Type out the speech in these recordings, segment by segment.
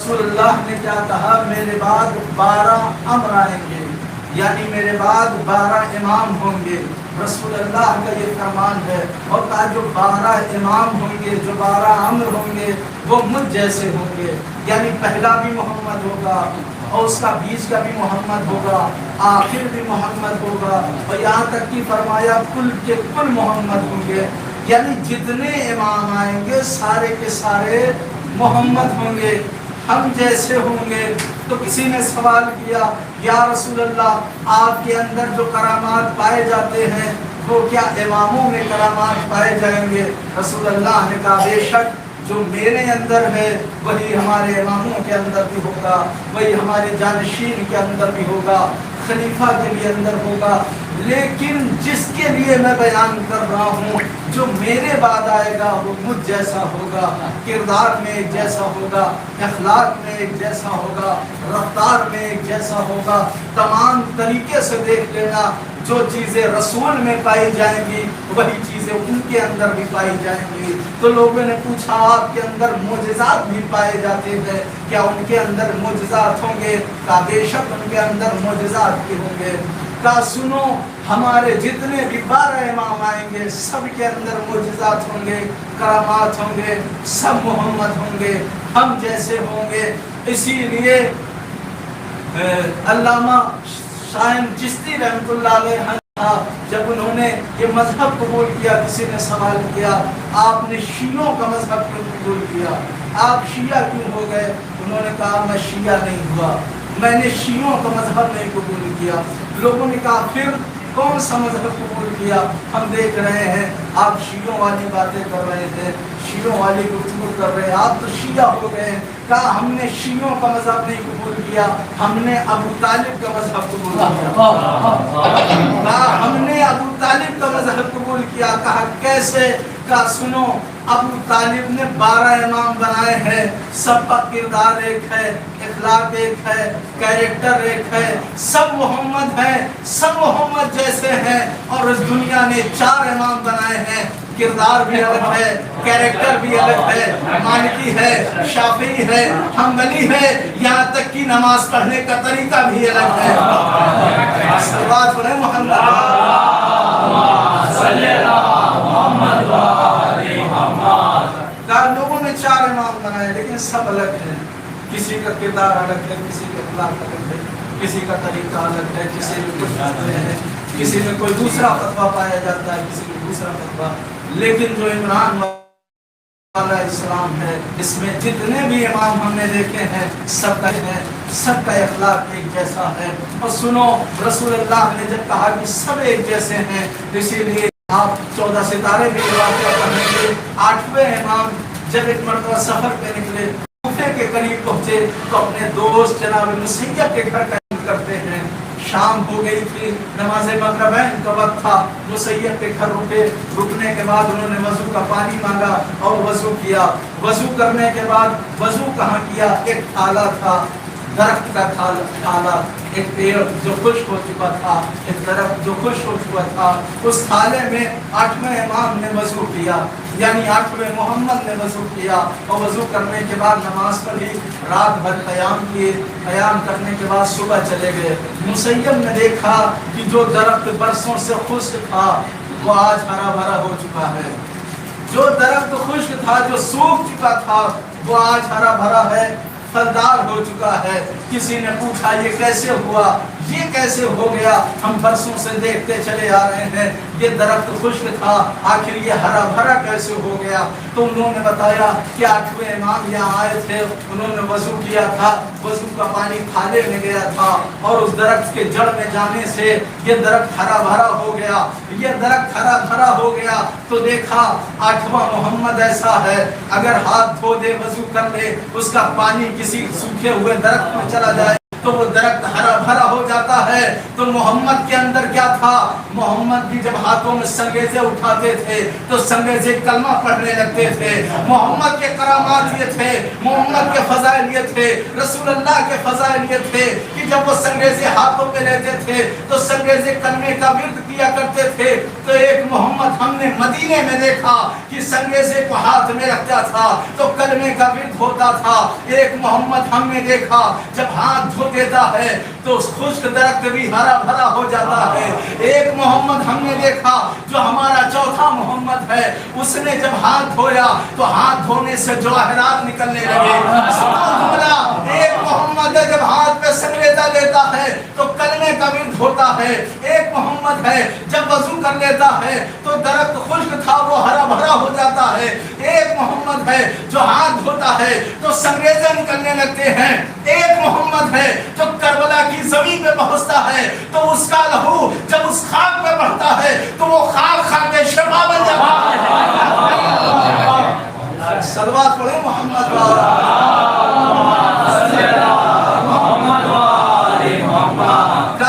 رسول اللہ نے کیا کہا، میرے بعد 12 امر آئیں گے، یعنی میرے بعد 12 امام ہوں گے۔ رسول اللہ کا یہ فرمان ہے، اور کہا جو 12 امام ہوں گے، جو 12 امر ہوں گے وہ مجھ جیسے ہوں گے، یعنی پہلا بھی محمد ہوگا اور اس کا بیچ کا بھی محمد ہوگا، آخر بھی محمد ہوگا، اور یہاں تک کہ فرمایا کل کے کل محمد ہوں گے، یعنی جتنے امام آئیں گے سارے کے سارے محمد ہوں گے، ہم جیسے ہوں گے۔ تو کسی نے سوال کیا، یا رسول اللہ آپ کے اندر جو کرامات پائے جاتے ہیں وہ کیا اماموں میں کرامات پائے جائیں گے؟ رسول اللہ نے کہا بے شک جو میرے اندر ہے وہی ہمارے اماموں کے اندر بھی ہوگا، وہی ہمارے جانشین کے اندر بھی ہوگا، خلیفہ کے بھی اندر ہوگا، لیکن جس کے لیے میں بیان کر رہا ہوں جو میرے بعد آئے گا وہ مجھ جیسا ہوگا، کردار میں ایک جیسا ہوگا، اخلاق میں ایک جیسا ہوگا، رفتار میں ایک جیسا ہوگا، تمام طریقے سے دیکھ لینا جو چیزیں رسول میں پائی جائیں گی وہی چیزیں ان کے اندر بھی پائی جائیں گی۔ تو لوگوں نے پوچھا آپ کے اندر معجزات بھی پائے جاتے ہیں، کیا ان کے اندر معجزات ہوں گے؟ کہا بے شک ان کے اندر معجزات بھی ہوں گے۔ کہا سنو ہمارے جتنے بھی 12 امام آئیں گے سب کے اندر معجزات ہوں گے، کرامات ہوں گے، سب محمد ہوں گے، ہم جیسے ہوں گے۔ اسی لیے علامہ شاہین چشتی رحمۃ اللہ علیہ جب انہوں نے یہ مذہب قبول کیا، کسی نے سوال کیا آپ نے شیعوں کا مذہب کیوں قبول کیا، آپ شیعہ کیوں ہو گئے؟ انہوں نے کہا میں شیعہ نہیں ہوا، میں نے شیعوں کا مذہب نہیں قبول کیا۔ لوگوں نے کہا پھر کون سا مذہب قبول کیا؟ ہم دیکھ رہے ہیں آپ شیعوں والی باتیں کر رہے تھے، شیعوں والی گفتگو کر رہے ہیں، آپ تو شیعہ ہو گئے۔ کہا ہم نے شیعوں کا مذہب نہیں قبول کیا، ہم نے ابو طالب کا مذہب قبول کیا۔ کہا ہم نے ابو طالب کا مذہب قبول کیا۔ کہا کیسے؟ کہا سنو ابو طالب نے 12 امام بنائے ہیں، سب کا کردار ایک ہے، اخلاق ایک ہے، کیریکٹر ایک ہے، سب محمد ہیں، سب محمد جیسے ہیں، اور اس دنیا نے 4 امام بنائے ہیں، کردار بھی الگ ہے، کیریکٹر بھی الگ ہے، مالکی ہے، شافعی ہے، حنبلی ہے، یہاں تک کہ نماز پڑھنے کا طریقہ بھی الگ ہے۔ صلوات پڑھیں محمد لوگوں نے 4 امام بنائے لیکن سب الگ ہیں، کسی کا کردار الگ ہے، کسی کا اخلاق الگ ہے، کسی کا طریقہ الگ ہے، کسی میں کچھ فائدے ہیں، کسی میں کوئی دوسرا فتویٰ پایا جاتا ہے، کسی میں دوسرا فتویٰ۔ لیکن جو عمران علیہ السلام ہے اس میں جتنے بھی امام ہم نے دیکھے ہیں سب کا اخلاق ایک جیسا ہے۔ اور سنو رسول اللہ نے جب کہا کہ سب ایک جیسے ہیں، اسی لیے آپ 14 ستارے بھی واقعہ کرنے کے 8ویں امام جب ایک مرتبہ سفر پہ نکلے، کوفے کے قریب پہنچے تو اپنے دوست جناب مسیب کے گھر قیام کرتے ہیں۔ شام ہو گئی تھی، نماز مغربین کا وقت تھا، مسیب کے گھر رکے، رکنے کے بعد انہوں نے وضو کا پانی مانگا اور وضو کیا۔ وضو کرنے کے بعد وضو کہاں کیا؟ ایک تھالا تھا، درخت کا تھالا، ایک پیڑ جو خشک ہو چکا تھا، ایک درخت جو خشک ہو چکا تھا، اس تھالے میں 8ویں امام نے وضو کیا، یعنی 8ویں محمد نے وضو کیا، اور وضو کرنے کے بعد نماز پڑھی، رات بھر قیام کیے، قیام کرنے کے بعد صبح چلے گئے۔ مسیب نے دیکھا کہ جو درخت برسوں سے خشک تھا وہ آج ہرا بھرا ہو چکا ہے، جو درخت خشک تھا جو سوکھ چکا تھا وہ آج ہرا بھرا ہے، پھلدار ہو چکا ہے۔ کسی نے پوچھا یہ کیسے ہوا، یہ کیسے ہو گیا؟ ہم برسوں سے دیکھتے چلے آ رہے ہیں، یہ درخت خشک تھا، آخر یہ ہرا بھرا کیسے ہو گیا؟ تو انہوں نے بتایا کہ 8ویں امام یہاں آئے تھے، انہوں نے وضو کیا تھا، وضو کا پانی تھالے میں گیا تھا، اور اس درخت کے جڑ میں جانے سے یہ درخت ہرا بھرا ہو گیا۔ یہ درخت ہرا بھرا ہو گیا تو دیکھا 8واں محمد ایسا ہے، اگر ہاتھ دھو دے، وضو کر لے، اس کا پانی کسی سوکھے ہوئے درخت میں چلا جائے تو وہ درخت ہرا بھرا ہو جاتا ہے۔ تو محمد کے اندر کیا تھا؟ محمد بھی جب ہاتھوں میں سنگیزے اٹھاتے تھے تو سنگیزے کلمہ پڑھنے لگتے تھے۔ محمد کے کرامات یہ تھے، محمد کے فضائل یہ تھے، رسول اللہ کے فضائل یہ تھے کہ جب وہ سنگیزے ہاتھوں پہ لیتے تھے تو سنگیزے کلمے کا ورد کیا کیا کرتے تھے تو ایک محمد ہم نے مدینے میں دیکھا کہ سنگریزے کو ہاتھ میں رکھتا تھا تو کلمے کا ورد ہوتا تھا. ایک محمد ہم نے دیکھا جب ہاتھ دھو دیتا ہے تو خشک درخت بھی ہرا بھرا ہو جاتا ہے. ایک محمد ہم نے دیکھا جو ہمارا چوتھا محمد ہے, اس نے جب ہاتھ دھویا تو ہاتھ دھونے سے جواہرات نکلنے لگے. ایک محمد ہے جب ہاتھ پہ سنگریزہ لیتا ہے تو کلمے کا ورد ہوتا ہے. ایک محمد ہے جب وضو کر لیتا ہے تو درخت خشک تھا وہ ہرا بھرا ہو جاتا ہے. ایک محمد ہے جو ہاتھ دھوتا ہے تو سنگریزے نکلنے لگتے ہیں. ایک محمد ہے جو کربلا کی زمین پہ پہنچتا ہے تو اس کا لہو جب اس خاک پہ پڑتا ہے تو وہ خاک کھا کے شفا بن جاتا ہے. صلوات پڑھیں محمد کا.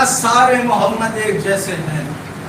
سارے محمد ایک جیسے ہیں,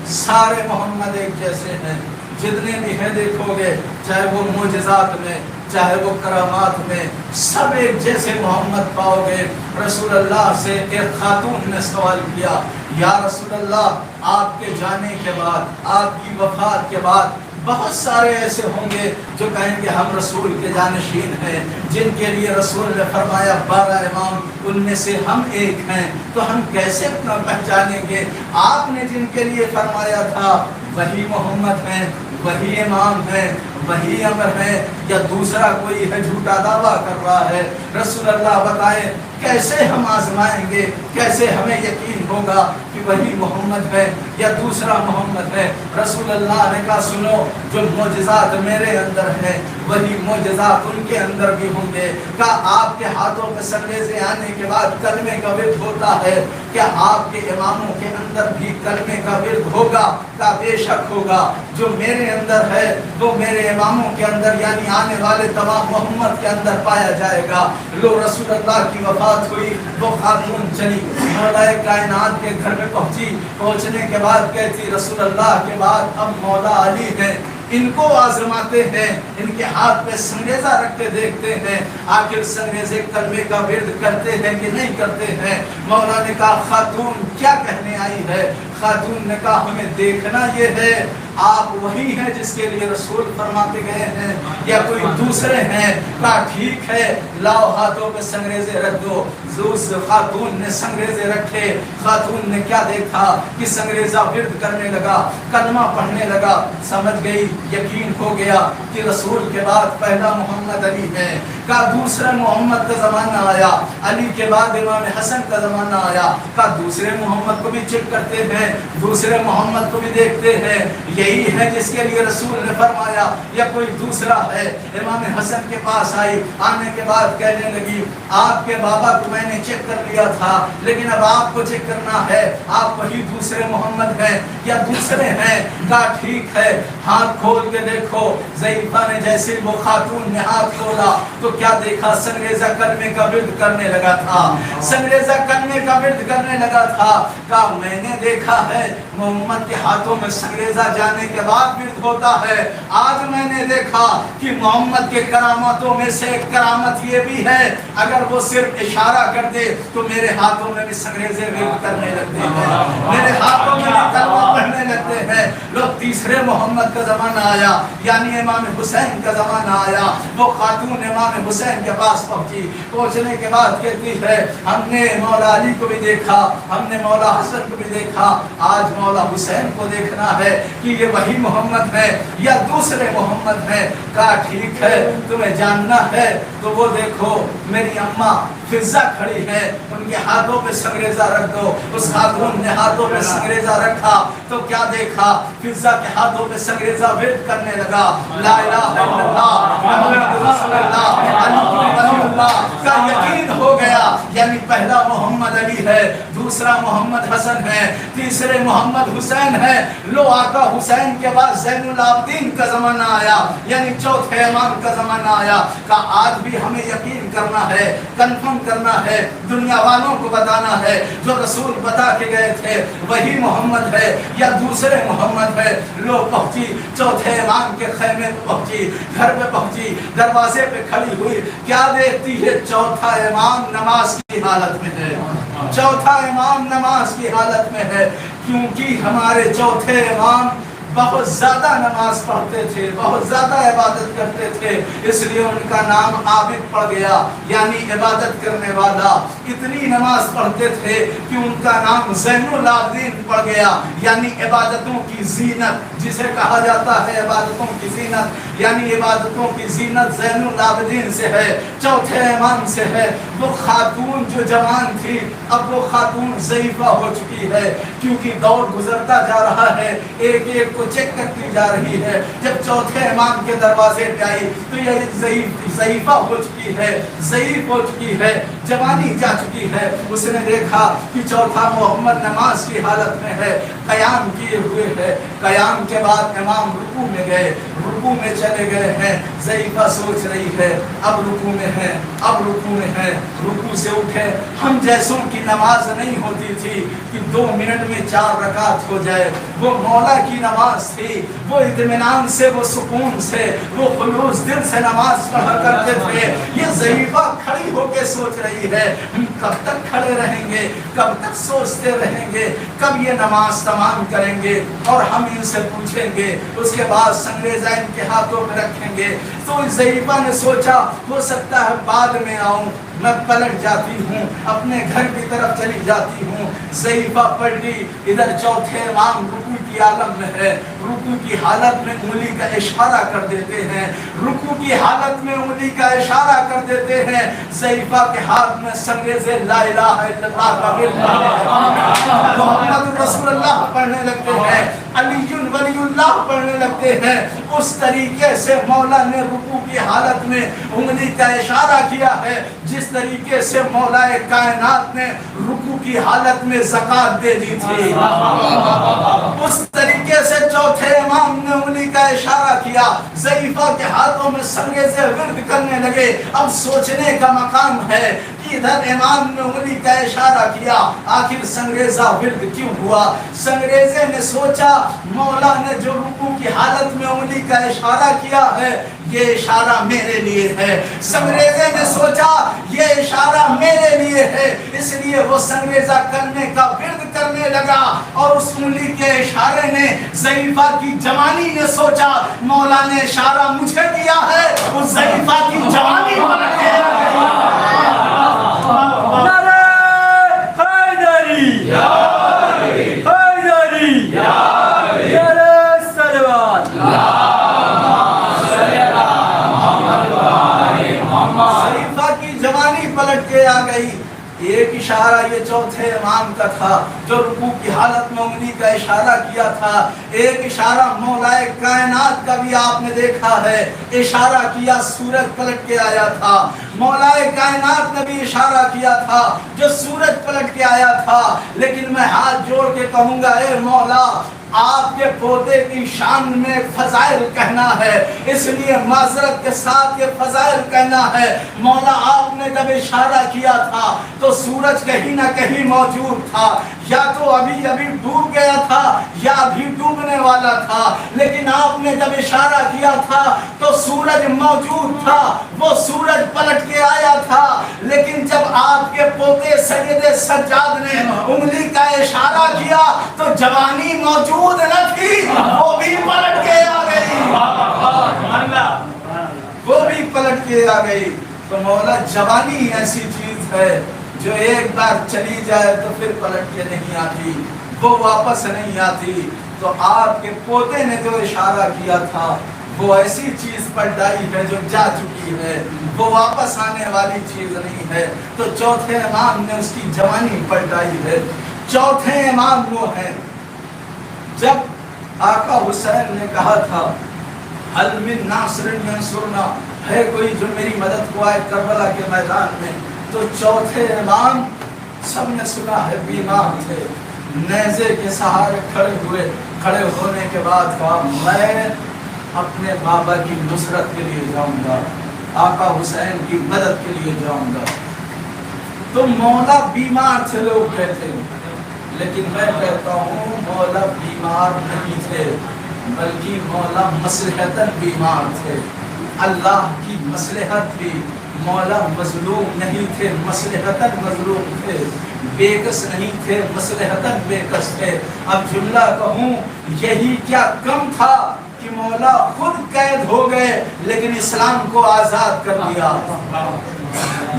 سارے محمد ایک جیسے ہیں. جتنے بھی ہیں دیکھو گے, چاہے وہ معجزات میں چاہے وہ کرامات میں, سب ایک جیسے محمد پاؤ گے. رسول اللہ سے ایک خاتون نے سوال کیا, یا رسول اللہ آپ کے جانے کے بعد, آپ کی وفات کے بعد بہت سارے ایسے ہوں گے جو کہیں گے ہم رسول کے جانشین ہیں, جن کے لیے رسول نے فرمایا 12 امام, ان میں سے ہم ایک ہیں, تو ہم کیسے اپنا پہچانیں گے؟ آپ نے جن کے لیے فرمایا تھا وہی محمد ہیں, وہی امام ہیں, وہی امر ہے, یا دوسرا کوئی ہے جھوٹا دعویٰ کر رہا ہے؟ رسول اللہ بتائیں کیسے ہم آزمائیں گے, کیسے ہمیں یقین ہوگا کہ وہی محمد ہے یا دوسرا محمد ہے؟ رسول اللہ نے کہا سنو, جو معجزات میرے اندر ہیں وہی معجزات ان کے اندر بھی ہوں گے. کہا آپ کے ہاتھوں پہ سنگریزے آنے کے بعد کلمے کا ورد ہوتا ہے, کیا آپ کے اماموں کے اندر بھی کلمے کا ورد ہوگا؟ کہا بے شک ہوگا. جو میرے اندر ہے وہ میرے اماموں کے اندر یعنی آنے والے تمام محمد کے اندر پایا جائے گا. لو رسول اللہ کی وفات ہوئی, وہ خاتون چلی مولا کائنات کے گھر میں پہنچی. پہنچنے کے بعد کہتی رسول اللہ کے بعد اب مولا علی ہیں, ان کو آزماتے ہیں, ان کے ہاتھ پہ سنگریزہ رکھتے دیکھتے ہیں آخر سنگریزے کلمے کا ورد کرتے ہیں کہ نہیں کرتے ہیں. مولا نے کہا خاتون کیا کہنے آئی ہے؟ خاتون نے کہا ہمیں دیکھنا یہ ہے آپ وہی ہیں جس کے لیے رسول فرماتے گئے ہیں یا کوئی دوسرے ہیں؟ کہا ٹھیک ہے لاؤ ہاتھوں پہ سنگریزے رکھ دو. خاتون نے سنگریزے رکھے. خاتون نے کیا دیکھا کہ سنگریزہ ورد کرنے لگا, کلمہ پڑھنے لگا. سمجھ گئی, یقین ہو گیا کہ رسول کے بعد پہلا محمد علی ہے. کہا دوسرے محمد کا زمانہ آیا, علی کے بعد امام حسن کا زمانہ آیا. کہا دوسرے محمد کو بھی چیک کرتے ہیں, دوسرے محمد کو بھی دیکھتے ہیں, یہی ہے جس کے لیے رسول نے فرمایا یا کوئی دوسرا ہے؟ امام حسن کے پاس آئی, آنے کے بعد کہنے لگی آپ کے بابا کو میں نے چیک کر لیا تھا لیکن اب آپ کو چیک کرنا ہے, آپ وہی دوسرے محمد ہیں یا دوسرے ہیں؟ کہا ٹھیک ہے ہاتھ کھول کے دیکھو. ضعیفہ نے جیسے وہ خاتون نے ہاتھ کھولا تو کیا دیکھا؟ سنگریزہ کلمے کا ورد کرنے لگا تھا, سنگریزہ کلمے کا ورد کرنے لگا تھا. کہا میں نے دیکھا ہے محمد کے ہاتھوں میں سنگریزہ جانے کے بعد ورد ہوتا ہے, آج میں نے دیکھا کہ محمد کے کرامتوں میں سے ایک کرامت یہ بھی ہے اگر وہ صرف اشارہ کر دے تو میرے ہاتھوں میں بھی سنگریزے ورد کرنے لگتے ہیں, میرے ہاتھوں میں بھی کلمہ پڑھنے لگتے ہیں. لوگ تیسرے محمد کا زمانہ آیا یعنی امام حسین کا زمانہ آیا. وہ خاتون امام حسین کے پاس پہنچی. پہنچنے کے بعد کہتی ہے ہم نے مولا علی کو بھی دیکھا, ہم نے مولا حسن کو بھی دیکھا, آج مولا حسین کو دیکھنا ہے کہ یہ وہی محمد ہے یا دوسرے محمد ہیں. کہا ٹھیک ہے تمہیں جاننا ہے تو وہ دیکھو میری اماں فضہ کھڑی ہے, ان کے ہاتھوں پہ سنگریزہ رکھ دو. اس خاتون نے ہاتھوں پہ سنگریزہ رکھا تو کیا دیکھا؟ فضہ کے ہاتھوں پہ سنگریزہ ورد کرنے لگا لا الہ الا اللہ محمد رسول اللہ علی اللہ. کا یقین ہو گیا یعنی پہلا محمد علی ہے, دوسرا محمد حسن ہے, تیسرے محمد حسین ہے. لو آقا حسین کے بعد زین العابدین کا زمانہ آیا یعنی چوتھے امام کا زمانہ آیا. کا آج بھی ہمیں یقین کرنا ہے, کنفرم کرنا ہے, دنیا والوں کو بتانا ہے جو رسول بتا کے گئے تھے وہی محمد ہے یا دوسرے محمد ہے. لو پہنچی چوتھے امام کے خیمے پہ پہنچی, گھر پہ پہنچی, دروازے پہ کھڑی ہوئی, کیا دیکھتی ہے؟ چوتھا امام نماز کی حالت میں ہے. چوتھا امام نماز کی حالت میں ہے، کیونکہ ہمارے چوتھے امام بہت زیادہ نماز پڑھتے تھے، بہت زیادہ عبادت کرتے تھے، اس لیے ان کا نام عابد پڑ گیا، یعنی عبادت کرنے والا۔ اتنی نماز پڑھتے تھے کہ ان کا نام زین العابدین پڑ گیا، یعنی عبادتوں کی زینت، جسے کہا جاتا ہے عبادتوں کی زینت، یعنی عبادتوں کی زینت زین العابدین سے ہے، چوتھے امام سے ہے۔ وہ خاتون جو جوان تھی اب وہ خاتون ضعیفہ ہو چکی ہے، کیونکہ دور گزرتا جا رہا ہے، ایک ایک کو چیک کرتی جا رہی ہے۔ جب چوتھے امام کے دروازے پہ آئی تو یہ ضعیفہ ہو چکی ہے، ضعیف ہو چکی ہے، جوانی جا چکی ہے۔ اس نے دیکھا کہ چوتھا محمد نماز کی حالت میں ہے، قیام کیے ہوئے ہے۔ قیام کے بعد امام رکوع میں گئے، رکوع میں چلے گئے ہیں۔ ضعیفہ سوچ رہی ہے اب رکوع میں ہے، اب رکوع میں ہے، رکوع سے اٹھے۔ ہم جیسوں کی نماز نہیں ہوتی تھی کہ 2 منٹ میں 4 رکعت ہو جائے، وہ مولا کی نماز تھی، وہ اطمینان سے، وہ سکون سے، وہ خلوص دل سے نماز پڑھا کرتے تھے۔ یہ ضعیفہ کھڑی ہو کے سوچ رہی ہے ہم کب تک کھڑے رہیں گے، کب تک سوچتے رہیں گے، کب یہ نماز تمام کریں گے اور ہم ان سے پوچھیں گے، اس کے بعد سنگریزہ ان کے ہاتھوں میں رکھیں گے۔ تو اس ضعیفہ نے سوچا ہو سکتا ہے بعد میں آؤں، میں پلٹ جاتی ہوں، اپنے گھر کی طرف چلی جاتی ہوں۔ ضعیفہ پلٹی، ادھر چوتھے امام رکوع کی عالم میں ہے، رکوع کی حالت میں انگلی کا اشارہ کر دیتے ہیں، رکوع کی حالت میں انگلی کا اشارہ کر دیتے ہیں۔ ضعیفہ کے ہاتھ میں سنگریزے لا الہ الا اللہ محمد رسول اللہ پڑھنے لگتے ہیں، علی ولی اللہ پڑھنے لگتے ہیں۔ اس طریقے سے مولا نے رکوع کی حالت میں انگلی کا اشارہ کیا ہے جس طریقے سے مولا کائنات نے رکوع کی حالت میں زکات دے دی تھی، اس طریقے سے چوتھے امام نے انگلی کا اشارہ کیا۔ ضعیفہ کے ہاتھوں میں سنگریزے ورد کرنے لگے۔ اب سوچنے کا مقام ہے کہ ادھر امام نے انگلی کا اشارہ کیا، آخر سنگریزہ ورد کیوں ہوا؟ سنگریزے نے سوچا مولا نے جو رکوع کی حالت میں انگلی کا اشارہ کیا ہے یہ اشارہ میرے لیے ہے۔ سنگریزے نے سوچا یہ اشارہ میرے لیے ہے، اس لیے وہ سنگریزہ کرنے کا ورد کرنے لگا، اور اس انگلی کے اشارے نے ضعیفہ کی جوانی نے سوچا مولا نے اشارہ مجھے دیا ہے، اس ضعیفہ کی جوانی پلٹ گئی۔ پلٹ کے آ گئی۔ ایک اشارہ یہ چوتھے امام کا تھا جو رکوع کی حالت میں انگلی کا اشارہ کیا تھا، ایک اشارہ مولا کائنات کا بھی آپ نے دیکھا ہے، اشارہ کیا سورج پلٹ کے آیا تھا۔ مولا کائنات نے بھی اشارہ کیا تھا جو سورج پلٹ کے آیا تھا۔ لیکن میں ہاتھ جوڑ کے کہوں گا اے مولا آپ کے پوتے کی شان میں فضائل کہنا ہے، اس لیے معذرت کے ساتھ یہ فضائل کہنا ہے۔ مولا آپ نے جب اشارہ کیا تھا تو سورج کہیں نہ کہیں موجود تھا، یا تو ابھی ابھی ڈوب گیا تھا یا ابھی ڈوبنے والا تھا، لیکن آپ نے جب اشارہ کیا تھا تو سورج موجود تھا، وہ سورج پلٹ کے آیا تھا۔ لیکن جب آپ کے پوتے سید سجاد نے انگلی کا اشارہ کیا تو جوانی موجود نہ تھی، وہ بھی پلٹ کے آ گئی، وہ بھی پلٹ کے آ گئی۔ تو مولا جوانی ایسی چیز ہے جو ایک بار چلی جائے تو پھر پلٹ کے نہیں آتی، وہ واپس نہیں آتی۔ تو آپ کے پوتے نے جو اشارہ کیا تھا وہ ایسی چیز پلٹائی ہے جو جا چکی ہے، وہ واپس آنے والی چیز نہیں ہے۔ تو چوتھے امام نے اس کی جوانی پلٹائی ہے۔ چوتھے امام وہ ہیں جب آقا حسین نے کہا تھا حل من ناصر ینصرنا، ہے کوئی جو میری مدد کو آئے کربلا کے میدان میں، تو چوتھے امام سب نے سنا ہے بیمار تھے، نیزے کے سہارے کھڑے ہوئے، کھڑے ہونے کے بعد کہا میں اپنے بابا کی نصرت کے لیے جاؤں گا، آقا حسین کی مدد کے لیے جاؤں گا۔ تو مولا بیمار تھے، لوگ کہتے ہیں، لیکن میں کہتا ہوں مولا بیمار نہیں تھے بلکہ مولا مصلحتاً بیمار تھے۔ اللہ کی مصلحت تھی مولا مظلوم نہیں تھے، مصلحتاً مظلوم تھے، بےکس نہیں تھے، مصلحتاً بےکس تھے۔ اب جملہ کہوں یہی کیا کم تھا کہ مولا خود قید ہو گئے لیکن اسلام کو آزاد کر دیا۔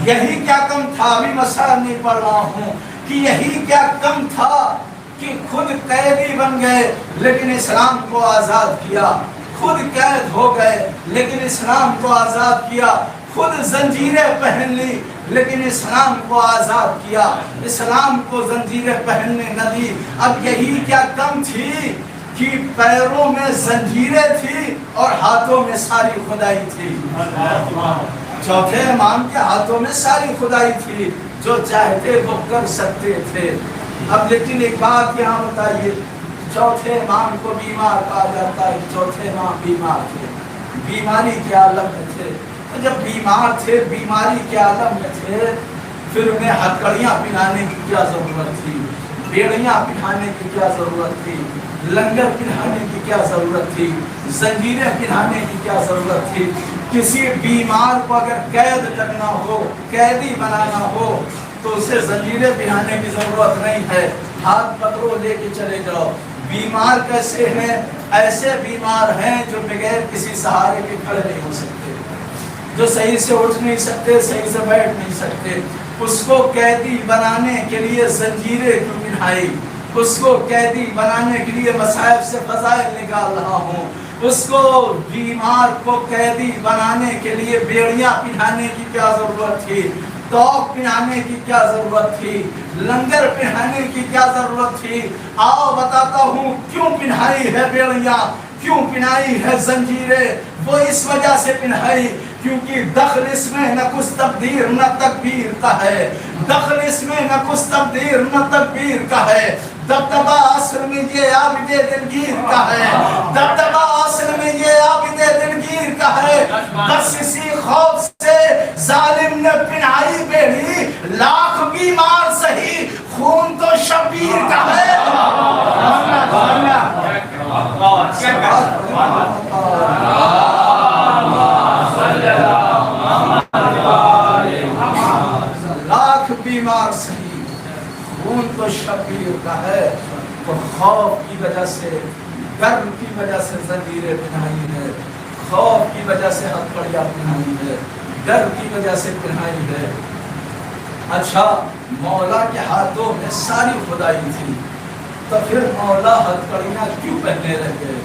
یہی کیا کم تھا، ابھی مسئلہ نہیں پڑھ رہا ہوں، کہ یہی کیا کم تھا کہ خود قیدی بن گئے لیکن اسلام کو آزاد کیا، خود قید ہو گئے لیکن اسلام کو آزاد کیا، خود زنجیریں پہن لی لیکن اسلام کو آزاد کیا، اسلام کو زنجیریں پہننے نہ دی۔ اب یہی کیا کم تھی کہ پیروں میں زنجیریں تھی اور ہاتھوں میں ساری خدائی تھی۔ چوتھے امام کے ہاتھوں میں ساری خدائی تھی، جو چاہتے وہ کر سکتے تھے۔ اب لیکن ایک بات یہاں بتائیے، چوتھے امام کو بیمار کہا جاتا ہے، چوتھے امام بیمار تھے، بیماری کے عالم میں تھے۔ تو جب بیمار تھے، بیماری کے عالم میں تھے، پھر انہیں ہتھکڑیاں پہنانے کی کیا ضرورت تھی، بیڑیاں پہنانے کی کیا ضرورت تھی، لنگر پہنانے کی کیا ضرورت تھی، زنجیریں پہنانے کی کیا ضرورت تھی؟ کسی بیمار کو اگر قید کرنا ہو، قیدی بنانا ہو تو اسے زنجیریں پہنانے کی ضرورت نہیں ہے، ہاتھ پکڑو لے کے چلے جاؤ۔ بیمار کیسے ہیں؟ ایسے بیمار ہیں جو بغیر کسی سہارے کے کھڑے نہیں ہو سکتے، جو صحیح سے اٹھ نہیں سکتے، صحیح سے بیٹھ نہیں سکتے۔ اس کو قیدی بنانے کے لیے زنجیریں کیوں پہنائی؟ اس کو قیدی بنانے کے لیے مصائب سے فضائل نکال رہا ہوں۔ اس کو بیمار کو قیدی بنانے کے لیے بیڑیاں پہنانے کی کیا ضرورت تھی، توق پہنانے کی کیا ضرورت تھی، لنگر پہنانے کی کیا ضرورت تھی؟ آؤ بتاتا ہوں کیوں پہنائی ہے بیڑیاں، کیوں پہنائی ہے زنجیریں۔ وہ اس وجہ سے پہنائی کیونکہ دخل اس میں نہ کچھ تقدیر نہ تکبیر کا ہے، دخل اس میں نہ کچھ تقدیر نہ تکبیر کا ہے۔ دبدبہ اصل میں یہ عابد دلگیر کا ہے، دبدبہ اصل میں یہ عابد دلگیر کا ہے۔ بس اسی خوف سے ظالم نے پہنائی بیڑی، لاکھ بیمار سہی خون تو شبیر کا ہے۔ لاکھ بیمار سہی خون تو شبیر کا ہے۔ تو خوف کی وجہ سے، ڈر کی وجہ سے زنجیریں پہنائی ہے، خوف کی وجہ سے ہتھکڑیاں پہنائی ہے، ڈر کی وجہ سے پہنائی ہے۔ اچھا، مولا کے ہاتھوں میں ساری خدائی تھی، تو پھر مولا ہتھکڑیاں کیوں پہنے رہ گئے،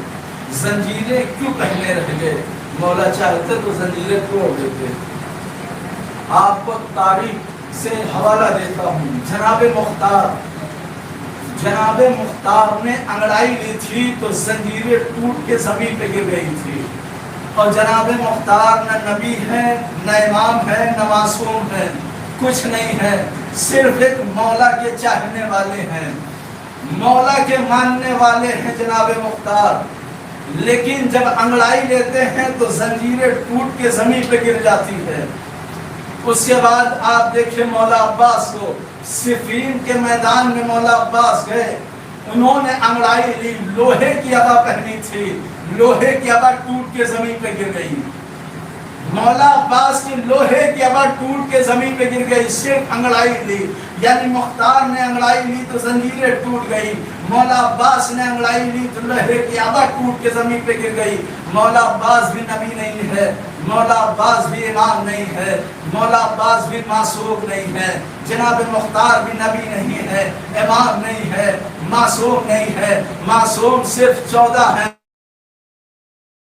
زنجیریں کیوں پہنے رہ گئے؟ مولا چاہتے تو زنجیریں توڑ دیتے۔ آپ کو تاریخ سے حوالہ دیتا ہوں، جناب مختار نے انگڑائی لی تھی تو زنجیریں ٹوٹ کے زمین پہ گر گئی تھی، اور جناب مختار نہ نبی ہے، نہ امام ہے، نہ معصوم ہے، کچھ نہیں ہے، صرف ایک مولا کے چاہنے والے ہیں، مولا کے ماننے والے ہیں جناب مختار۔ لیکن جب انگڑائی لیتے ہیں تو زنجیریں ٹوٹ کے زمین پہ گر جاتی ہے۔ اس کے بعد آپ دیکھیں مولا عباس کو، صفین کے میدان میں مولا عباس گئے، انہوں نے انگڑائی لی، لوہے کی عبا پہنی تھی، لوہے کی عبا ٹوٹ کے زمین پہ گر گئی۔ مولا عباس کی لوہے کی عبا ٹوٹ کے زمین پہ گر گئی، صرف انگڑائی لی، یعنی مختار نے انگڑائی لی تو زنجیریں ٹوٹ گئی، مولا عباس نے انگڑائی لی تو لوہے کی عبا ٹوٹ کے زمین پہ گر گئی۔ مولا عباس بھی نبی نہیں ہے، مولا عباس بھی امام نہیں ہے، مولا عباس بھی معصوم نہیں ہے، جناب مختار بھی نبی نہیں ہے، امام نہیں ہے، معصوم نہیں ہے۔ معصوم صرف 14 ہیں،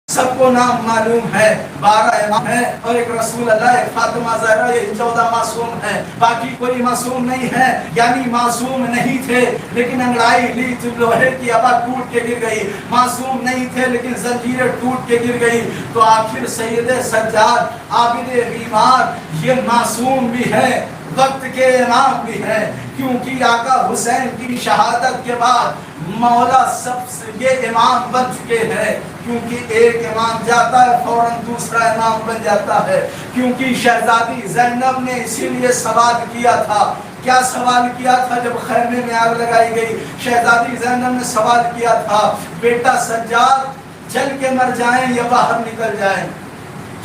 سب کو نام معلوم ہے، 12 امام ہے اور ایک رسول اللہ، ایک فاطمہ زہرا، یہ 14 معصوم ہیں، باقی کوئی معصوم نہیں ہے۔ یعنی معصوم نہیں تھے لیکن انگڑائی لی تو لوہے کی عبا ٹوٹ کے گر گئی، معصوم نہیں تھے لیکن زنجیریں ٹوٹ کے گر گئی۔ تو آخر سید سجاد عابد بیمار یہ معصوم بھی ہے، وقت کے امام بھی ہے، کیونکہ آقا حسین کی شہادت کے بعد مولا سب سے یہ امام بن چکے ہیں، کیونکہ ایک امام جاتا ہے فوراً دوسرا امام بن جاتا ہے۔ کیونکہ شہزادی زینب نے اسی لیے سوال کیا تھا، کیا سوال کیا تھا جب خیمے میں آگ لگائی گئی؟ شہزادی زینب نے سوال کیا تھا، بیٹا سجاد جل کے مر جائیں یا باہر نکل جائیں؟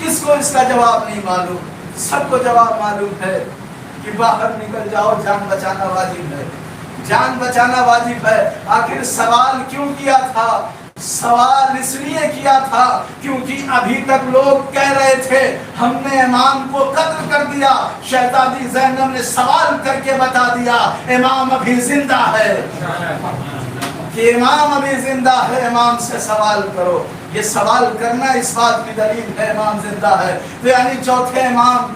کس کو اس کا جواب نہیں معلوم؟ سب کو جواب معلوم ہے کہ باہر نکل جاؤ، جان بچانا واجب ہے، جان بچانا واجب ہے۔ آخر سوال کیوں کیا تھا؟ سوال اس لیے کیا تھا کیونکہ ابھی تک لوگ کہہ رہے تھے ہم نے امام کو قتل کر دیا، شہزادی زینب نے سوال کر کے بتا دیا امام ابھی زندہ ہے، کہ امام ابھی زندہ ہے، امام سے سوال کرو۔ یہ سوال کرنا اس بات کی دلیل ہے امام زندہ ہے۔ تو یعنی چوتھے امام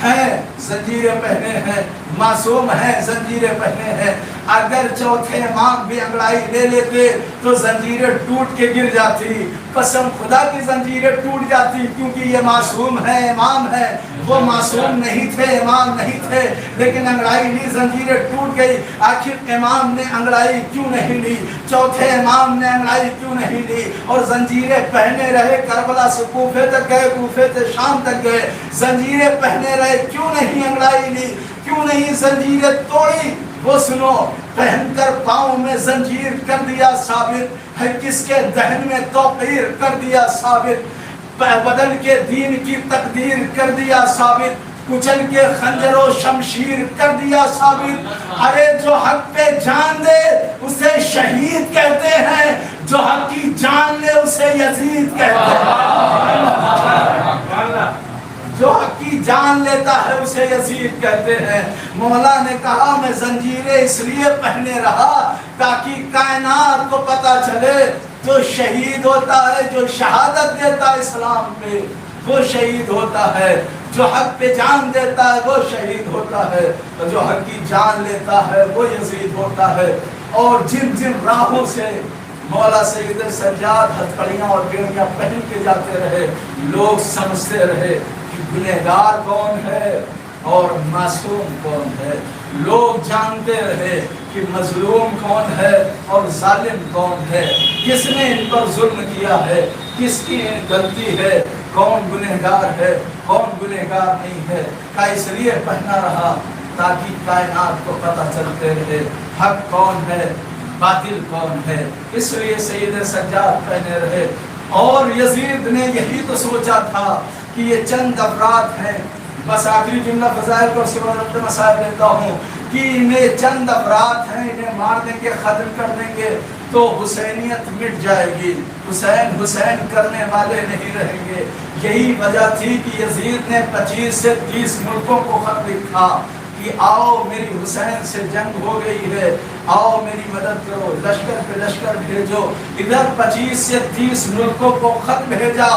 ہیں، زنجیریں پہنے ہیں، معصوم ہیں، زنجیریں پہنے ہیں۔ اگر چوتھے امام بھی انگڑائی لے لیتے تو زنجیریں ٹوٹ کے گر جاتی، قسم خدا کی زنجیریں ٹوٹ جاتی، کیونکہ یہ معصوم ہے، امام ہے۔ وہ معصوم نہیں تھے، امام نہیں تھے، لیکن انگڑائی لی، زنجیریں ٹوٹ گئی۔ آخر امام نے انگڑائی کیوں نہیں لی؟ چوتھے امام نے انگڑائی کیوں نہیں لی؟ اور زنجیریں پہنے رہے، کربلا سے کوفے تک گئے، کوفے سے شام تک گئے، زنجیریں پہنے رہے، کیوں نہیں انگڑائی لی؟ کیوں نہیں زنجیریں توڑی؟ وہ سنو، پہن کر پاؤں میں زنجیر کر دیا ثابت ہے، کس کے ذہن میں توقیر کر دیا ثابت، بدل کے دین کی تقدیر کر دیا ثابت، کچل کے خنجر و شمشیر کر دیا ثابت۔ ارے جو حق پہ جان دے اسے شہید کہتے ہیں، جو حق کی جان لے اسے یزید کہتے ہیں، جو حق کی جان لیتا ہے اسے یزید کہتے ہیں۔ مولا نے کہا میں زنجیریں اس لیے پہنے رہا تاکہ کائنات کو پتا چلے جو شہید ہوتا ہے، جو شہادت دیتا ہے اسلام پہ، وہ شہید ہوتا ہے، جو حق پہ جان دیتا ہے وہ شہید ہوتا ہے، اور جو حق کی جان لیتا ہے وہ یزید ہوتا ہے۔ اور جن جن راہوں سے مولا سید سجاد ہتھکڑیاں اور بیڑیاں پہن کے جاتے رہے، لوگ سمجھتے رہے کہ گنہگار کون ہے اور معصوم کون ہے، لوگ جانتے رہے کہ مظلوم کون ہے اور ظالم کون ہے، کس نے ان پر ظلم کیا ہے، کس کی غلطی ہے، کون گنہگار ہے کون گنہگار نہیں ہے۔ کا اس لیے پہنا رہا تاکہ کائنات کو پتہ چلتے رہے حق کون ہے باطل کون ہے، اس لیے سید سجاد پہنے رہے۔ اور یزید نے یہی تو سوچا تھا کہ یہ چند افراد ہیں، بس آخری جملہ فضائل کو سبحانہ مسائل لیتا ہوں کہ انہیں چند افراد ہیں، انہیں مار دیں گے، ختم کر دیں گے تو حسینیت مٹ جائے گی، حسین حسین کرنے والے نہیں رہیں گے۔ یہی وجہ تھی کہ یزید نے 25 سے 30 ملکوں کو خط لکھا کہ آؤ میری حسین سے جنگ ہو گئی ہے، آؤ میری مدد کرو، لشکر پہ لشکر بھیجو۔ ادھر 25 سے 30 ملکوں کو خط بھیجا،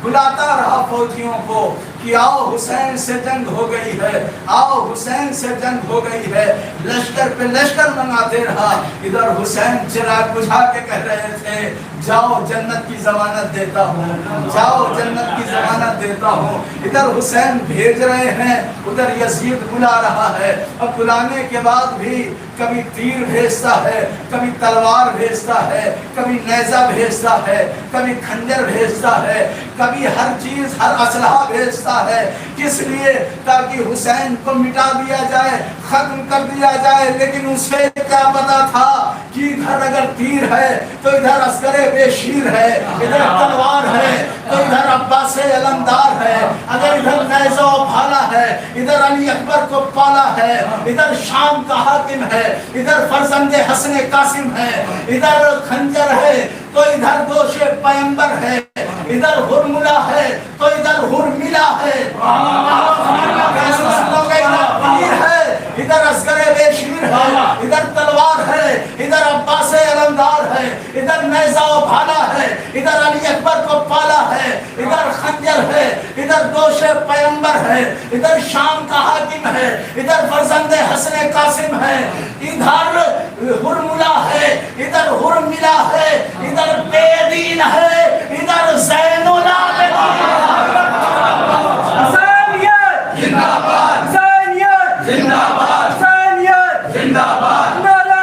بلاتا رہا فوجیوں کو کہ آؤ حسین سے جنگ ہو گئی ہے، آؤ حسین سے جنگ ہو گئی ہے، لشکر پہ لشکر منگاتے رہا۔ ادھر حسین چراغ بجھا کے کہہ رہے تھے جاؤ جنت کی ضمانت دیتا ہوں، جاؤ جنت کی ضمانت دیتا ہوں۔ ادھر حسین بھیج رہے ہیں، ادھر یزید بلا رہا ہے، اور بلانے کے بعد بھی کبھی تیر بھیجتا ہے، کبھی تلوار بھیجتا ہے، کبھی نیزہ بھیجتا ہے، کبھی خنجر بھیجتا ہے، کبھی ہر چیز ہر اسلحہ بھیجتا ہے۔ کس لیے؟ تاکہ حسین کو مٹا دیا جائے، ختم کر دیا جائے۔ لیکن اسے کیا پتا تھا کہ ادھر اگر تیر ہے تو ادھر عسکر بے شیر ہے، ادھر تلوار ہے تو ادھر عباس علمدار ہے، اگر ادھر نیزہ و بھالا ہے ادھر علی اکبر کو پالا ہے، ادھر شام کا حاکم ہے، ادھر فرزند حسن قاسم ہے، ادھر خنجر ہے تو ادھر دوش پیمبر ہے، ادھر ہرملا ہے تو ادھر ہرملا ہے، ادھر عسکر بے شیر ہے، ادھر تلوار ہے، ادھر عباس علمدار ہے، ادھر نیزہ و بھالا ہے، ادھر علی اکبر کو پالا ہے، ادھر خنجر ہے، ادھر دوش پیمبر ہے، ادھر شام کا حاکم ہے، ادھر فرزند حسن قاسم ہے، ادھر ہرملا ہے، ادھر ہرملا ہے، ادھر بے دین ہے، ادھر زین العابدین۔ حسینیت زندہ باد، حسینیت زندہ باد، حسینیت زندہ باد، نعرہ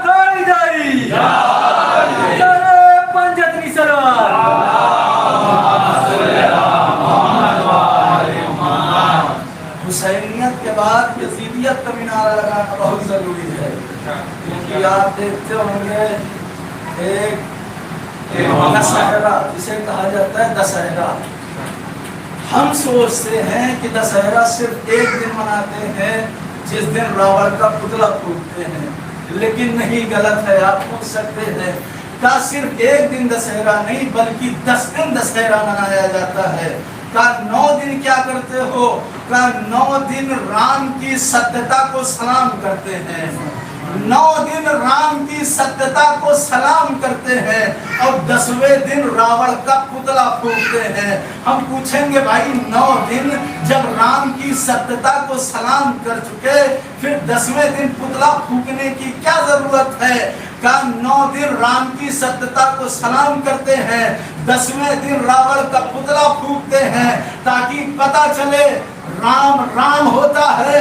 حیدری، نعرہ پنجتنی سلوات۔ حسینیت کے بعد یزیدیت کا مینارہ لگانا بہت ضروری ہے، کیونکہ آپ دیکھتے ہوں گے ایک دسہرہ جسے کہا جاتا ہے دسہرہ، ہم سوچتے ہیں کہ دسہرہ صرف ایک دن مناتے ہیں جس دن راوڑ کا پتلا پھونکتے ہیں، لیکن نہیں، غلط ہے۔ آپ پوچھ سکتے ہیں کہا صرف ایک دن دسہرہ نہیں بلکہ 10 دن دسہرہ منایا جاتا ہے۔ کہا 9 دن کیا کرتے ہو؟ کہا 9 دن رام کی ستیہ کو سلام کرتے ہیں، 9 دن رام کی ستیہ کو سلام کرتے ہیں، اور 10ویں دن راوڑ کا پتلا پھونکتے ہیں۔ ہم پوچھیں گے بھائی 9 دن جب رام کی ستیہ کو سلام کر چکے، پھر 10ویں دن پتلا پھونکنے کی کیا ضرورت ہے؟ کہا 9 دن رام کی ستیہ کو سلام کرتے ہیں، 10ویں دن راوڑ کا پتلا پھونکتے ہیں، تاکہ پتہ چلے رام رام ہوتا ہے،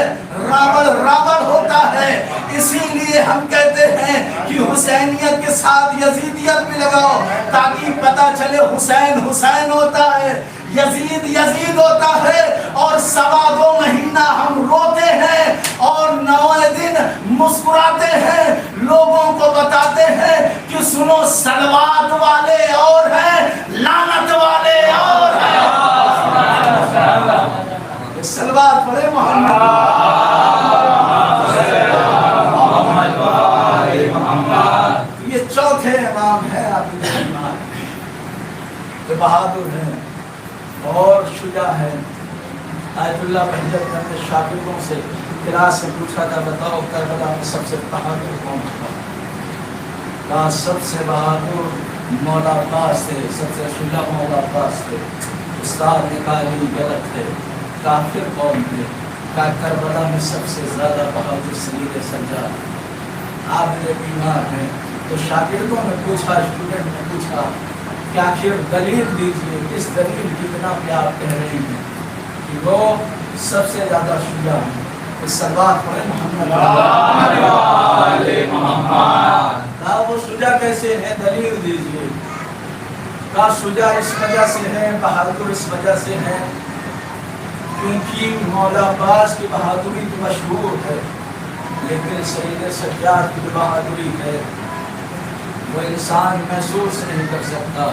راوڑ راوڑ ہوتا ہے۔ اسی لیے ہم کہتے ہیں کہ حسینیت کے ساتھ یزیدیت بھی لگاؤ، تاکہ پتہ چلے حسین حسین ہوتا ہے، یزید یزید ہوتا ہے، اور 2.25 مہینہ ہم روتے ہیں اور 9 دن مسکراتے ہیں، لوگوں کو بتاتے ہیں کہ سنو صلوات والے اور ہیں، لعنت والے اور ہیں۔ صلوات پڑھے محمد۔ یہ چوتھے امام ہیں آپ کے، بہادر ہیں اور شجاع ہیں۔ آیت اللہ بہجت نے شاگردوں سے کلاس سے پوچھا تھا بتاؤ کربلا میں سب سے بہادر کون تھا؟ کہا سب سے بہادر مولا عباس تھے، سب سے شجاع مولا عباس تھے۔ استاد نے کہا یہ غلط ہے، کافر قوم تھے۔ کہا کربلا میں سب سے زیادہ بہادر سید سجاد۔ آپ میرے بیمار ہیں تو شاگردوں نے پوچھا، اسٹوڈنٹ نے پوچھا کہ آخر دلیل دیجیے، اس دلیل کی بنا پہ آپ کہہ رہے ہیں کہ وہ سب سے زیادہ شجاع ہیں؟ صلوات پڑھے محمد۔ کہا وہ شجاع کیسے ہیں، دلیل دیجیے۔ کہا شجاع اس وجہ سے ہے، بہادر اس وجہ سے ہے کیونکہ مولا عباس کی بہادری تو مشہور ہے، لیکن سید سجاد کی بہادری ہے وہ انسان محسوس نہیں کر سکتا۔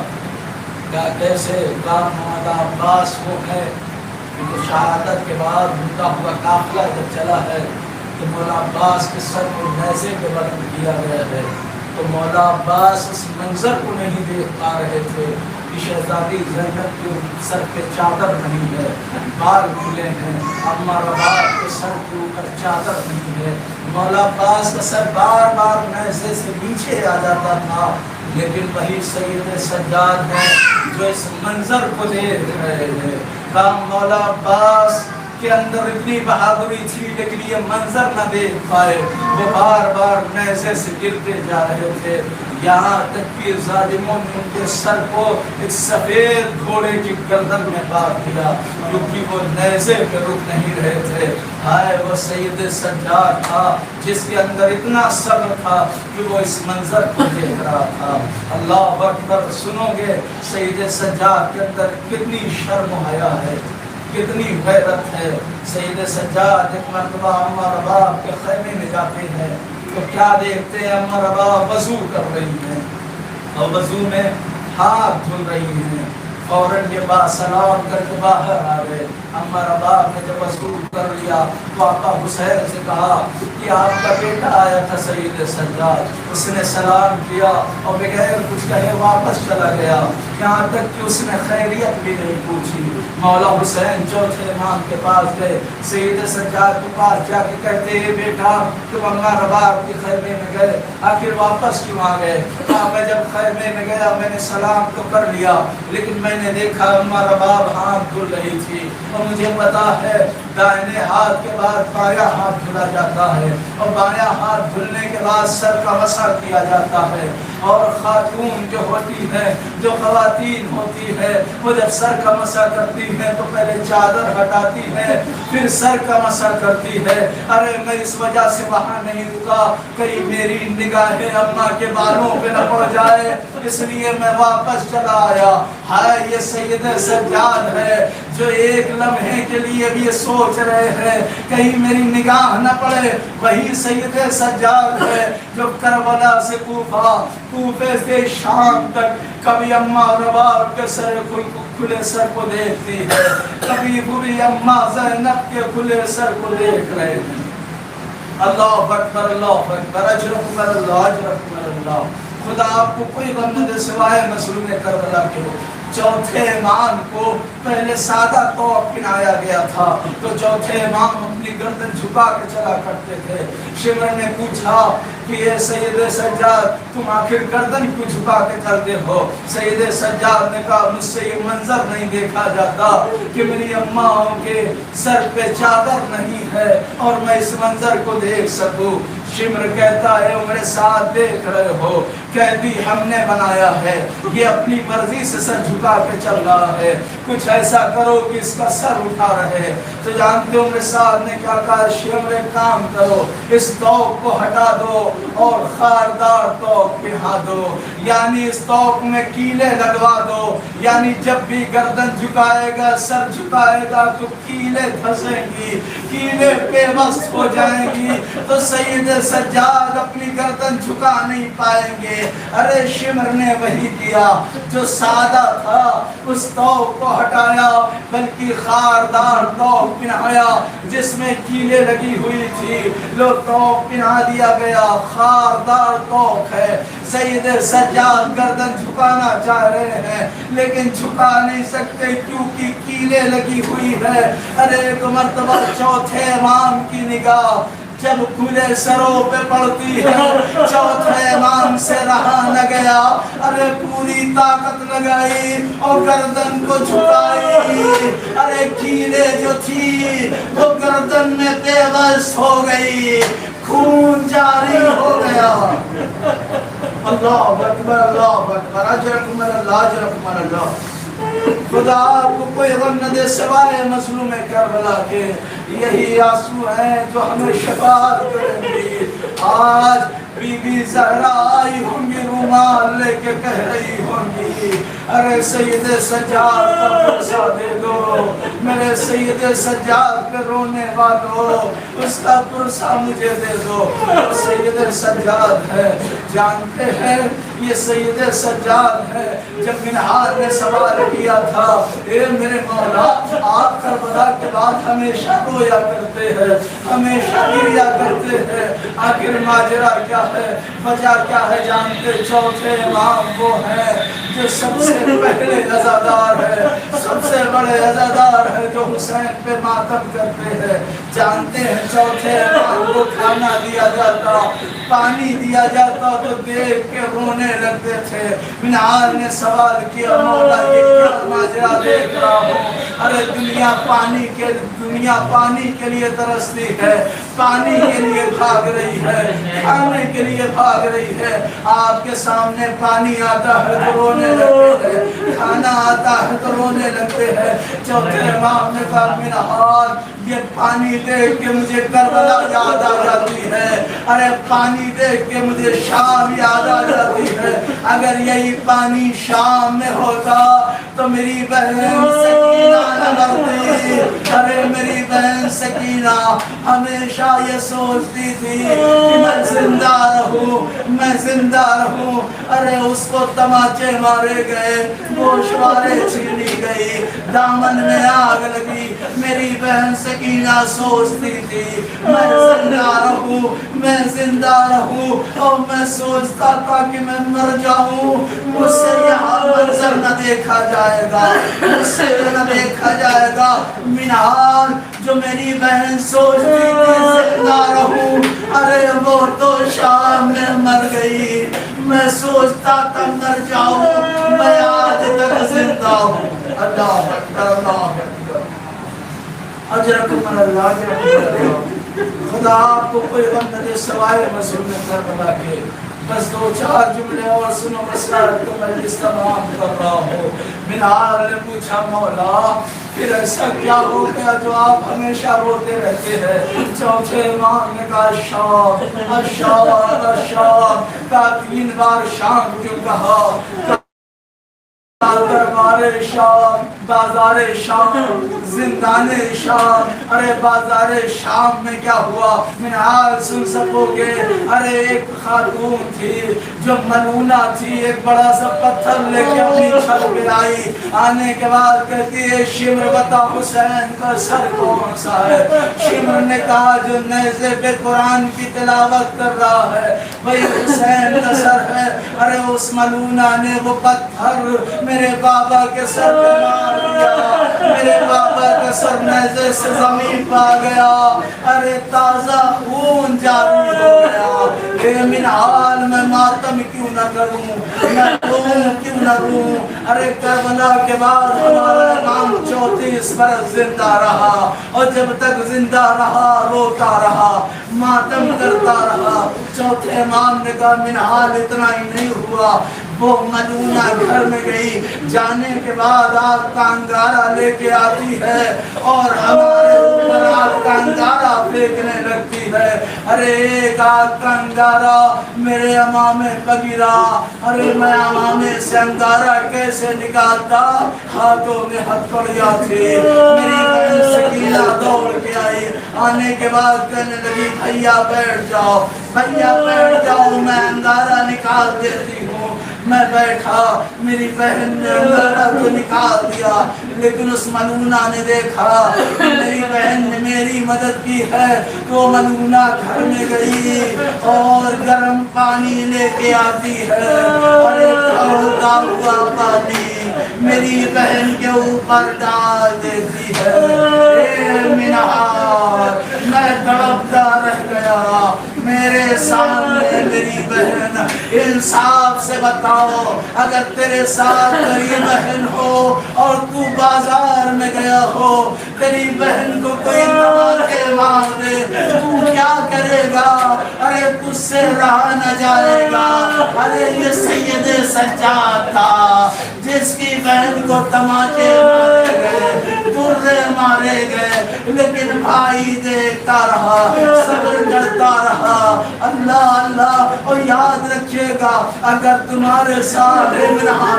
کیا کیسے؟ کہا مولا عباس وہ ہے کہ شہادت کے بعد مدعا ہوا قافلہ جب چلا ہے تو مولا عباس کے سر کو نیزے پہ بلند کیا گیا ہے، تو مولا عباس اس منظر کو نہیں دیکھ پا رہے تھے کہ شہزادی زینب کے سر پہ چادر نہیں ہے، بال کھلے ہیں، اما رباب کے سر کے اوپر چادر نہیں ہے۔ مولا عباس کا سر بار بار نیزے سے نیچے آ جاتا تھا، لیکن وہی سید سجاد ہے جو اس منظر کو دیکھ رہے ہیں۔ کہا مولا عباس کے اندر اتنی بہادری تھی لیکن یہ منظر نہ دیکھ پائے، وہ بار بار نیزے سے گرتے جا رہے تھے، یہاں تک کہ ظالموں نے ان کے سر کو ایک سفید گھوڑے کی گردن میں باندھ دیا کیونکہ وہ نیزے پہ رک نہیں رہے تھے۔ ہائے وہ سید سجاد تھا جس کے اندر اتنا صبر تھا کہ وہ اس منظر کو دیکھ رہا تھا۔ اللہ اکبر، سنو گے سید سجاد کے اندر کتنی شرم و حیا ہے، کتنی غیرت ہے۔ سید سجاد ایک مرتبہ اما رباب کے خیمے میں جاتے ہیں تو کیا دیکھتے ہیں؟ اما رباب وضو کر رہی ہیں اور وضو میں ہاتھ دھل رہی ہیں، فوراً یہ با سلام کر کے باہر آ گئے۔ اما رباب نے جب وضو کر لیا تو آقا حسین سے کہا کہ آپ کا بیٹا آیا تھا سید سجاد، اس نے سلام کیا اور بغیر کچھ کہے واپس چلا گیا، یہاں تک کہ اس نے خیریت بھی نہیں پوچھی۔ مولا حسین چوتھے امام کے پاس گئے، سید سجاد کے پاس جا کے کہتے ہیں بیٹا تم اما رباب کے خیمے میں گئے، آخر واپس کیوں آ گئے؟ کہا میں جب خیمے میں گیا میں نے سلام تو کر لیا لیکن میں نے دیکھا اما رباب ہاتھ دھل رہی تھی، اور مجھے پتا ہے دائنے ہاتھ کے بعد بایاں ہاتھ دھلا جاتا ہے اور بایاں ہاتھ دھلنے کے بعد سر کا مسح کیا جاتا ہے، اور خاتون جو ہوتی ہے، جو خواتین ہوتی ہے، وہ جب سر کا مسح کرتی ہے تو پہلے چادر ہٹاتی ہے پھر سر کا مسح کرتی ہے۔ ارے میں اس وجہ سے وہاں نہیں رکا کہیں میری نگاہیں اماں کے بالوں پہ نہ پڑ جائے، اس لیے میں واپس چلا آیا۔ ہائے یہ سید سجاد ہے جو ایک لمحے کے لیے بھی یہ سوچ رہے ہیں کہیں میری نگاہ نہ پڑے. وہی سید سجاد ہے جو کربلا سے کوفہ، کوفے سے شام تک کبھی اماں رباب کے کھلے سر کو دیکھتی ہے، کبھی بری اماں زینب کے کھلے سر کو دیکھ رہے ہیں. اللہ اکبر، اللہ اکبر، اجرکم اللہ، اجرکم اللہ. خدا آپ کو کوئی غم نہ دے سوائے مظلوم کربلا کے. چوتھے امام کو پہلے سادہ طوق پہنایا گیا تھا تو چوتھے امام اپنی گردن جھکا کے چلا کرتے تھے. شمر نے پوچھا کہ یہ سید سجاد تم آخر گردن کیوں جھکا کے کرتے ہو؟ سید سجاد نے کہا مجھ سے یہ منظر نہیں دیکھا جاتا کہ میری اماؤں کے سر پہ چادر نہیں ہے اور میں اس منظر کو دیکھ سکوں. شمر کہتا ہے میرے ساتھ دیکھ رہے ہو، قیدی ہم نے بنایا ہے، یہ اپنی مرضی سے سر جھکا کے چل رہا ہے، کچھ ایسا کرو کہ اس کا سر اٹھا رہے. تو جانتے ہو میرے ساتھ نے کیا کہا؟ شمر ایک کام کرو، اس توق کو ہٹا دو اور خاردار توق پہنا دو، یعنی اس توق میں کیلیں لگوا دو، یعنی جب بھی گردن جھکائے گا، سر جھکائے گا تو کیلیں دھسیں گی، کیلیں پیوست ہو جائیں گی تو سید سجاد اپنی گردن جھکا نہیں پائیں گے. ارے شمر نے وہی کیا جو سادہ تھا، اس توق کو ہٹایا بلکہ خاردار توق پہنایا جس میں کیلیں لگی ہوئی تھی. لو توق پہنا دیا گیا، خاردار توق ہے. سید سجاد گردن جھکانا چاہ رہے ہیں لیکن جھکا نہیں سکتے کیونکہ کیلیں لگی ہوئی ہے. ارے ایک مرتبہ چوتھے امام کی نگاہ جب کھلے سروں پہ پڑتی ہے، چوتھے امام سے رہا نہ گیا. ارے پوری طاقت لگائی اور گردن کو جھکائی. ارے کیلیں جو تھی وہ گردن میں پیوست ہو گئی، خون جاری ہو گیا. اللہ اکبر، اللہ اکبر، اجرکم اللہ، اجرکم اللہ. خدا آپ کو کوئی غم نہ دے سوائے مظلوم کربلا کے. یہی آنسو ہیں جو ہمیں شفاعت کریں گی. آج بی بی زہرا آئی ہوں گی رومال لے کے کہہ رہی ہوں گی ارے سید سجاد کا پرسہ دے دو، میرے سید سجاد پہ رونے والوں اس کا پرسہ مجھے دے دو. سید سجاد ہے، جانتے ہیں یہ سید سجاد ہے. جب منہار نے سوال کیا تھا اے میرے مولا آپ کربلا کے بعد ہمیشہ رویا کرتے ہیں، ہمیشہ گریا کرتے ہیں، آخر ماجرا کیا ہے، وجہ کیا ہے؟ جانتے چوتھے امام وہ ہیں جو سب سے پہلے عزادار ہے، سب سے بڑے عزادار ہے جو حسین پہ ماتم کرتے ہیں. جانتے ہیں چوتھے امام کو کھانا دیا جاتا، پانی دیا جاتا تو دیکھ کے رونے لگتے تھے. منہار نے سوال کیا مولا یہ کیا ماجرا دیکھ رہا ہوں؟ ارے دنیا پانی کے لیے ترستی ہے، پانی کے لیے بھاگ رہی ہے، کھانے کے لیے بھاگ رہی ہے. آپ کے سامنے پانی آتا ہے تو رونے لگتے ہیں، کھانا آتا ہے تو رونے لگتے ہیں. چوتھے امام نے کہا منہار یہ پانی دیکھ کے مجھے کربلا یاد آ جاتی ہے، ارے پانی دیکھ کے مجھے شام یاد آ جاتی ہے. اگر یہی پانی شام میں ہوتا تو میری بہن سکینہ نہ مرتی. ارے میری بہن سکینہ ہمیشہ یہ سوچتی تھی کہ میں زندہ رہوں، میں زندہ رہوں. ارے اس کو تماچے مارے گئے، گوشوارے چھینی گئی، دامن میں آگ لگی. میری بہن سکینہ سوچتی تھی میں زندہ رہوں، میں زندہ رہوں، اور میں سوچتا تھا کہ میں مر جاؤں، مجھ سے یہاں منظر نہ دیکھا جائے گا، مجھ سے نہ دیکھا جائے گا. منہار جو میری بہن سوچتی تھی زندہ رہوں، ارے وہ تو شام میں مر گئی. میں سوچتا تھا مر جاؤں، میں آج تک زندہ ہوں. اللہ اکبر، اللہ اکبر، اجرکم اللہ، اجرکم اللہ. خدا آپ کو کوئی غم نہ دے سوائے مظلوم کربلا کے. بس دو چار جملے اور سنو مسرات کو مجلس تمام کر رہا ہوں. منہار نے پوچھا مولا پھر ایسا کیا ہو گیا جو آپ ہمیشہ روتے رہتے ہیں؟ چوتھے امام نے کہا شام، اشام، اشام. کہا 3 بار شام کیوں کہا؟ دربار شام، بازار شام، زندان شام. ارے بازار شام میں کیا ہوا منحال سن سکو گے. ارے ایک خاتون تھی جو ملونہ تھی، ایک بڑا سا پتھر لے کے اپنی چھت پہ آئی. آنے کے بعد کہتی ہے شمر بتا حسین کا سر کون سا ہے. شمر نے کہا جو نیزے پہ قرآن کی تلاوت کر رہا ہے وہی حسین کا سر ہے. ارے اس ملونہ نے وہ پتھر میرے بابا کے سر پہ مار دیا. میرے بابا کا سر نیزے سے زمین پا گیا. ارے تازہ خون جاری ہو گیا. اے منحال میں ماتم کیوں نہ کروں، میں روں کیوں نہ روں. ارے کربلا کے بعد ہمارا امام 34 برس زندہ رہا، اور جب تک زندہ رہا روتا رہا، ماتم کرتا رہا. چوتھے امام نے کہا منحال اتنا ہی نہیں ہوا. وہ ملونہ گھر میں گئی، جانے کے بعد آگ کا انگارہ لے کے آتی ہے اور ہمارے اوپر آگ کا انگارہ پھینکنے لگتی ہے. ارے ایک آگ کا انگارہ میرے امامے پہ گرا. ارے میں امامے سے انگارہ کیسے نکالتا، ہاتھوں میں ہتھکڑیاں تھی. میری بہن سکینہ دوڑ کے آئی. آنے کے بعد کہنے لگی بھیا بیٹھ جاؤ، بھیا بیٹھ جاؤ، میں انگارہ نکال دیتی ہوں. میں بیٹھا، میری بہن نے انگارہ تو نکال دیا، لیکن اس ملونہ نے دیکھا میری بہن نے میری مدد کی ہے تو ملونہ گھر میں گئی اور گرم پانی لے کے آتی ہے. ارے کھولتا ہوا پانی میری بہن کے اوپر ڈال دیتی ہے. اے منحال میں تڑپتا رہ گیا. میرے سامنے میری بہن، انصاف سے بتاؤ اگر تیرے ساتھ تیری بہن ہو اور تو بازار میں گیا ہو، تیری بہن کو کوئی دھماکے مار دے، تو کیا کرے گا؟ ارے تجھ سے رہا نہ جائے گا. ارے یہ سید سجاد تھا جس کی بہن کو تماچے مارے گئے، درے مارے گئے، لیکن بھائی دیکھتا رہا، صبر کرتا رہا. اللہ اللہ. اور یاد رکھیے گا اگر تمہارے ساتھ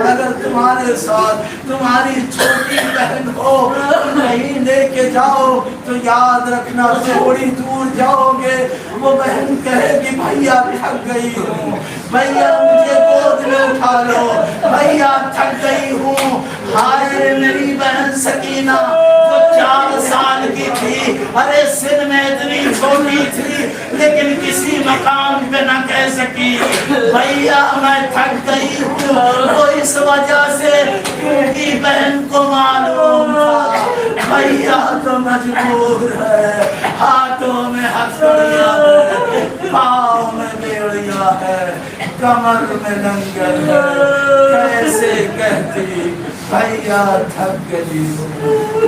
اگر تمہارے ساتھ تمہاری چھوٹی بہن ہو نہیں لے کے جاؤ تو یاد رکھنا تھوڑی دور جاؤ گے وہ بہن کہے گی بھیا تھک گئی ہوں، بھیا مجھے گود میں اٹھا لو، بھیا تھک گئی ہوں. ہائے میری بہن سکینہ وہ 4 سال کی تھی. ارے سن میں اتنی چھوٹی تھی لیکن کسی مقام پہ نہ کہہ سکی بھیا میں تھک گئی ہوں. وہ اس وجہ سے کیونکہ بہن کو معلوم تھا بھیا تو مجبور ہے، ہاتھوں میں ہتھکڑیاں ہے، پاؤں میں بیڑیاں ہے، کمر میں لنگر ہے، کیسے کہتی بھیا تھک گئی ہوں.